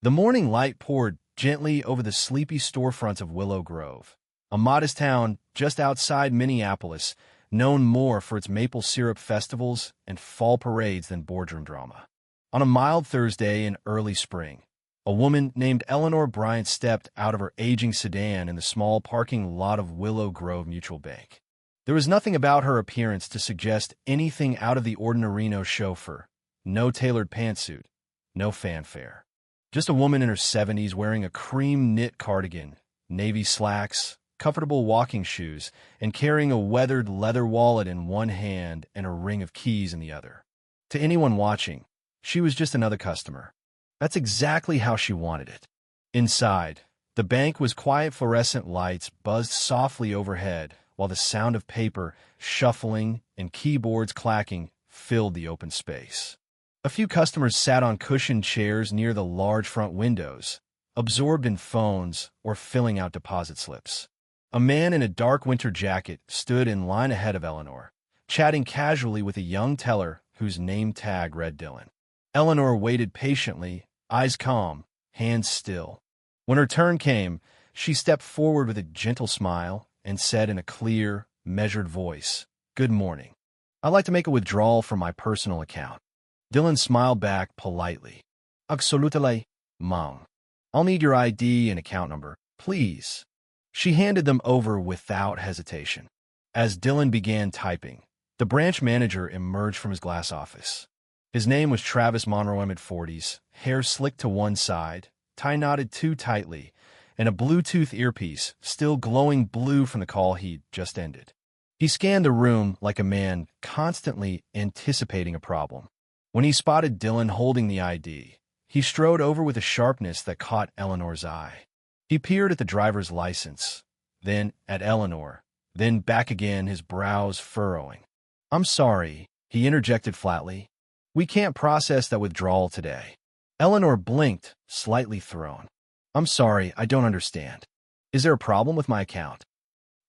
The morning light poured gently over the sleepy storefronts of Willow Grove, a modest town just outside Minneapolis, known more for its maple syrup festivals and fall parades than boardroom drama. On a mild Thursday in early spring, a woman named Eleanor Bryant stepped out of her aging sedan in the small parking lot of Willow Grove Mutual Bank. There was nothing about her appearance to suggest anything out of the ordinary. No chauffeur, no tailored pantsuit, no fanfare. Just a woman in her 70s wearing a cream knit cardigan, navy slacks, comfortable walking shoes, and carrying a weathered leather wallet in one hand and a ring of keys in the other. To anyone watching, she was just another customer. That's exactly how she wanted it. Inside, the bank was quiet. Fluorescent lights buzzed softly overhead, while the sound of paper shuffling and keyboards clacking filled the open space. A few customers sat on cushioned chairs near the large front windows, absorbed in phones or filling out deposit slips. A man in a dark winter jacket stood in line ahead of Eleanor, chatting casually with a young teller whose name tag read Dylan. Eleanor waited patiently, eyes calm, hands still. When her turn came, she stepped forward with a gentle smile and said in a clear, measured voice, "Good morning. I'd like to make a withdrawal from my personal account." Dylan smiled back politely. "Absolutely, ma'am. I'll need your ID and account number, please." She handed them over without hesitation. As Dylan began typing, the branch manager emerged from his glass office. His name was Travis Monroe, mid-40s, hair slicked to one side, tie knotted too tightly, and a Bluetooth earpiece still glowing blue from the call he'd just ended. He scanned the room like a man constantly anticipating a problem. When he spotted Dylan holding the ID, he strode over with a sharpness that caught Eleanor's eye. He peered at the driver's license, then at Eleanor, then back again, his brows furrowing. "I'm sorry," he interjected flatly. "We can't process that withdrawal today." Eleanor blinked, slightly thrown. "I'm sorry, I don't understand. Is there a problem with my account?"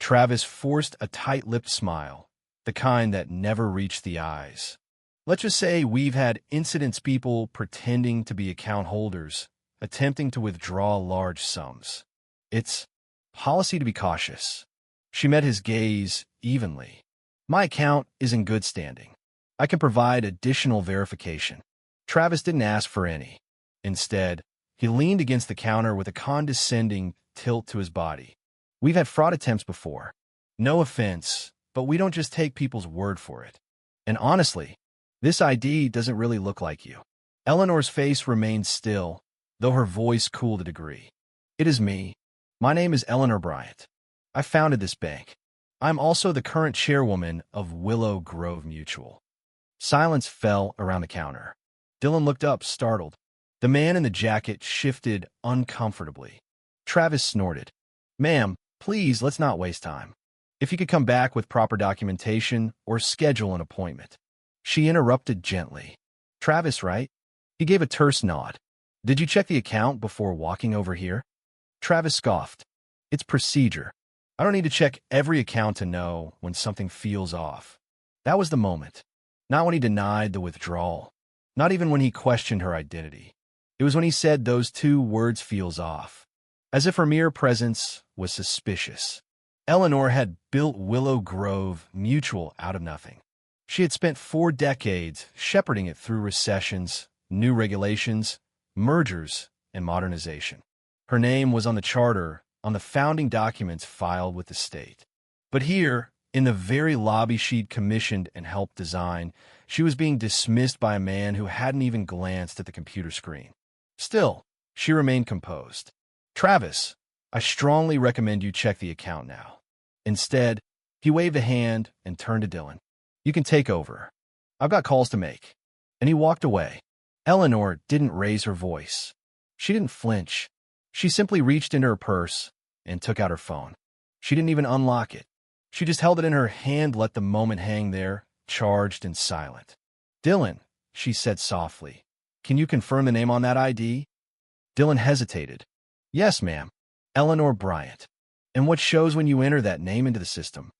Travis forced a tight-lipped smile, the kind that never reached the eyes. "Let's just say we've had incidents, people pretending to be account holders, attempting to withdraw large sums. It's policy to be cautious." She met his gaze evenly. "My account is in good standing. I can provide additional verification." Travis didn't ask for any. Instead, he leaned against the counter with a condescending tilt to his body. "We've had fraud attempts before. No offense, but we don't just take people's word for it. And honestly, this ID doesn't really look like you." Eleanor's face remained still, though her voice cooled a degree. "It is me. My name is Eleanor Bryant. I founded this bank. I'm also the current chairwoman of Willow Grove Mutual." Silence fell around the counter. Dylan looked up, startled. The man in the jacket shifted uncomfortably. Travis snorted. "Ma'am, please, let's not waste time. If you could come back with proper documentation or schedule an appointment." She interrupted gently. "Travis, right?" He gave a terse nod. "Did you check the account before walking over here?" Travis scoffed. "It's procedure. I don't need to check every account to know when something feels off." That was the moment. Not when he denied the withdrawal. Not even when he questioned her identity. It was when he said those two words, "feels off," as if her mere presence was suspicious. Eleanor had built Willow Grove Mutual out of nothing. She had spent 4 decades shepherding it through recessions, new regulations, mergers, and modernization. Her name was on the charter, on the founding documents filed with the state. But here, in the very lobby she'd commissioned and helped design, she was being dismissed by a man who hadn't even glanced at the computer screen. Still, she remained composed. "Travis, I strongly recommend you check the account now." Instead, he waved a hand and turned to Dylan. "You can take over. I've got calls to make." And he walked away. Eleanor didn't raise her voice. She didn't flinch. She simply reached into her purse and took out her phone. She didn't even unlock it. She just held it in her hand, let the moment hang there, charged and silent. "Dylan," she said softly, "can you confirm the name on that ID?" Dylan hesitated. "Yes, ma'am. Eleanor Bryant." "And what shows when you enter that name into the system?"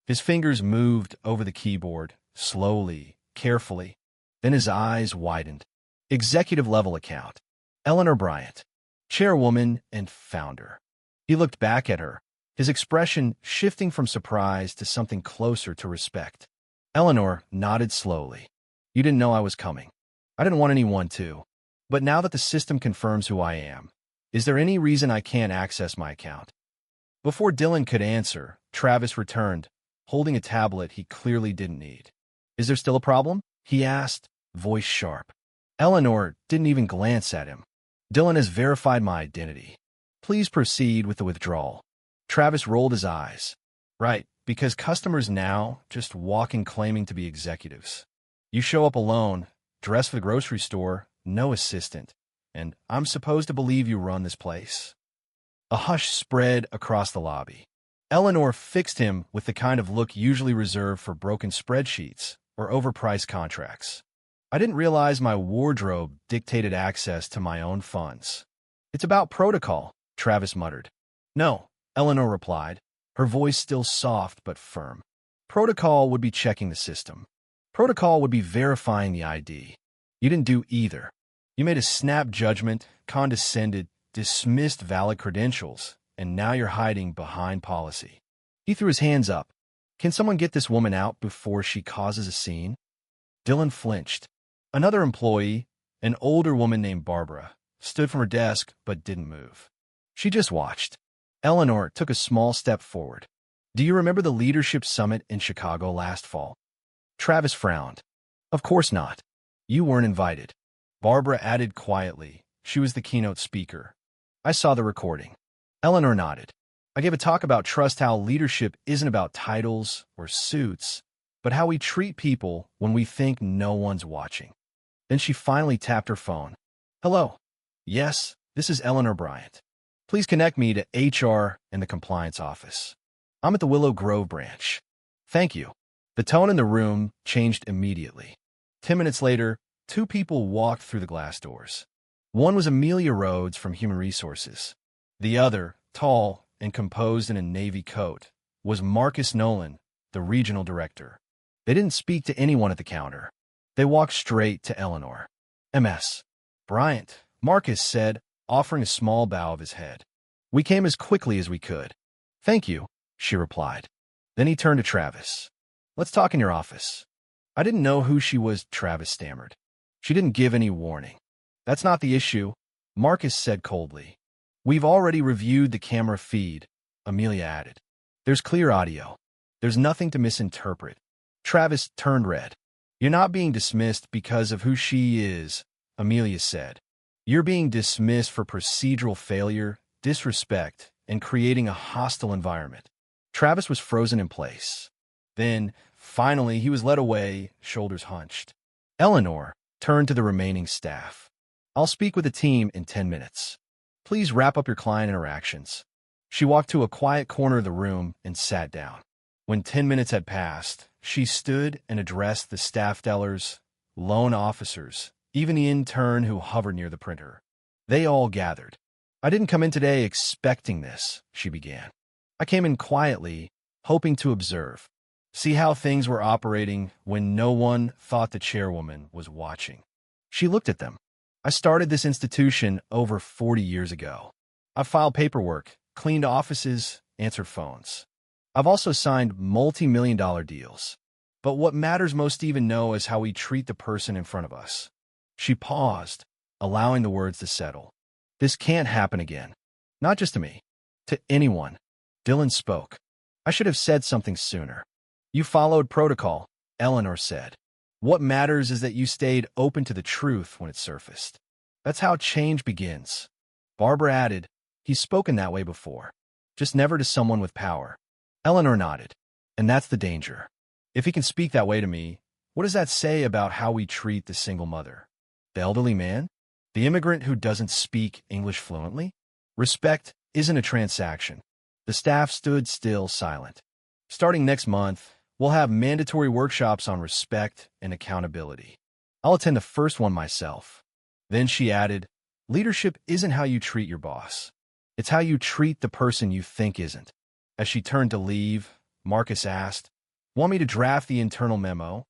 His fingers moved over the keyboard, slowly, carefully. Then his eyes widened. "Executive level account. Eleanor Bryant, chairwoman and founder. He looked back at her, his expression shifting from surprise to something closer to respect. Eleanor nodded slowly. You didn't know I was coming. I didn't want anyone to. But now that the system confirms who I am, is there any reason I can't access my account? Before Dylan could answer, Travis returned, holding a tablet he clearly didn't need. Is there still a problem? He asked, voice sharp. Eleanor didn't even glance at him. Dylan has verified my identity. Please proceed with the withdrawal. Travis rolled his eyes. Right, because customers now just walk in claiming to be executives. You show up alone, dressed for the grocery store, no assistant, and I'm supposed to believe you run this place. A hush spread across the lobby. Eleanor fixed him with the kind of look usually reserved for broken spreadsheets or overpriced contracts. I didn't realize my wardrobe dictated access to my own funds. It's about protocol, Travis muttered. No, Eleanor replied, her voice still soft but firm. Protocol would be checking the system. Protocol would be verifying the ID. You didn't do either. You made a snap judgment, condescended, dismissed valid credentials, and now you're hiding behind policy. He threw his hands up. Can someone get this woman out before she causes a scene? Dylan flinched. Another employee, an older woman named Barbara, stood from her desk but didn't move. She just watched. Eleanor took a small step forward. Do you remember the leadership summit in Chicago last fall? Travis frowned. Of course not. You weren't invited. Barbara added quietly. She was the keynote speaker. I saw the recording. Eleanor nodded. I gave a talk about trust, how leadership isn't about titles or suits, but how we treat people when we think no one's watching. Then she finally tapped her phone. Hello. Yes, this is Eleanor Bryant. Please connect me to HR and the compliance office. I'm at the Willow Grove branch. Thank you. The tone in the room changed immediately. 10 minutes later, two people walked through the glass doors. One was Amelia Rhodes from Human Resources. The other, tall and composed in a navy coat, was Marcus Nolan, the regional director. They didn't speak to anyone at the counter. They walked straight to Eleanor. MS. Bryant, Marcus said, offering a small bow of his head. We came as quickly as we could. Thank you, she replied. Then he turned to Travis. Let's talk in your office. I didn't know who she was, Travis stammered. She didn't give any warning. That's not the issue, Marcus said coldly. We've already reviewed the camera feed, Amelia added. There's clear audio. There's nothing to misinterpret. Travis turned red. You're not being dismissed because of who she is, Amelia said. You're being dismissed for procedural failure, disrespect, and creating a hostile environment. Travis was frozen in place. Then, finally, he was led away, shoulders hunched. Eleanor turned to the remaining staff. I'll speak with the team in 10 minutes. Please wrap up your client interactions. She walked to a quiet corner of the room and sat down. When 10 minutes had passed, she stood and addressed the staff tellers, loan officers, even the intern who hovered near the printer. They all gathered. I didn't come in today expecting this, she began. I came in quietly, hoping to observe, see how things were operating when no one thought the chairwoman was watching. She looked at them. I started this institution over 40 years ago. I've filed paperwork, cleaned offices, answered phones. I've also signed multi-million-dollar deals. But what matters most to even know is how we treat the person in front of us. She paused, allowing the words to settle. This can't happen again. Not just to me. To anyone. Dylan spoke. I should have said something sooner. You followed protocol, Eleanor said. What matters is that you stayed open to the truth when it surfaced. That's how change begins. Barbara added, he's spoken that way before. Just never to someone with power. Eleanor nodded. And that's the danger. If he can speak that way to me, what does that say about how we treat the single mother? The elderly man? The immigrant who doesn't speak English fluently? Respect isn't a transaction. The staff stood still, silent. Starting next month, we'll have mandatory workshops on respect and accountability. I'll attend the first one myself. Then she added, leadership isn't how you treat your boss. It's how you treat the person you think isn't. As she turned to leave, Marcus asked, want me to draft the internal memo?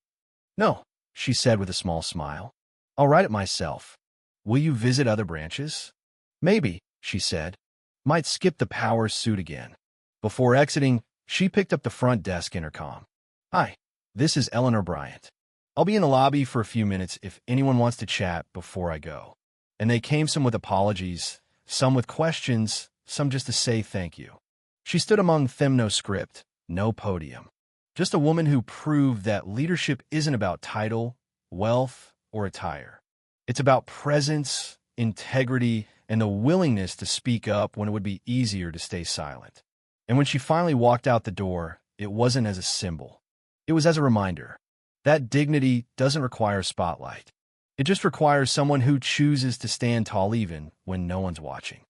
No, she said with a small smile. I'll write it myself. Will you visit other branches? Maybe, she said. Might skip the power suit again. Before exiting, she picked up the front desk intercom. Hi, this is Eleanor Bryant. I'll be in the lobby for a few minutes if anyone wants to chat before I go. And they came some with apologies, some with questions, some just to say thank you. She stood among them, no script, no podium. Just a woman who proved that leadership isn't about title, wealth, or attire. It's about presence, integrity, and the willingness to speak up when it would be easier to stay silent. And when she finally walked out the door, it wasn't as a symbol. It was as a reminder. That dignity doesn't require a spotlight. It just requires someone who chooses to stand tall even when no one's watching.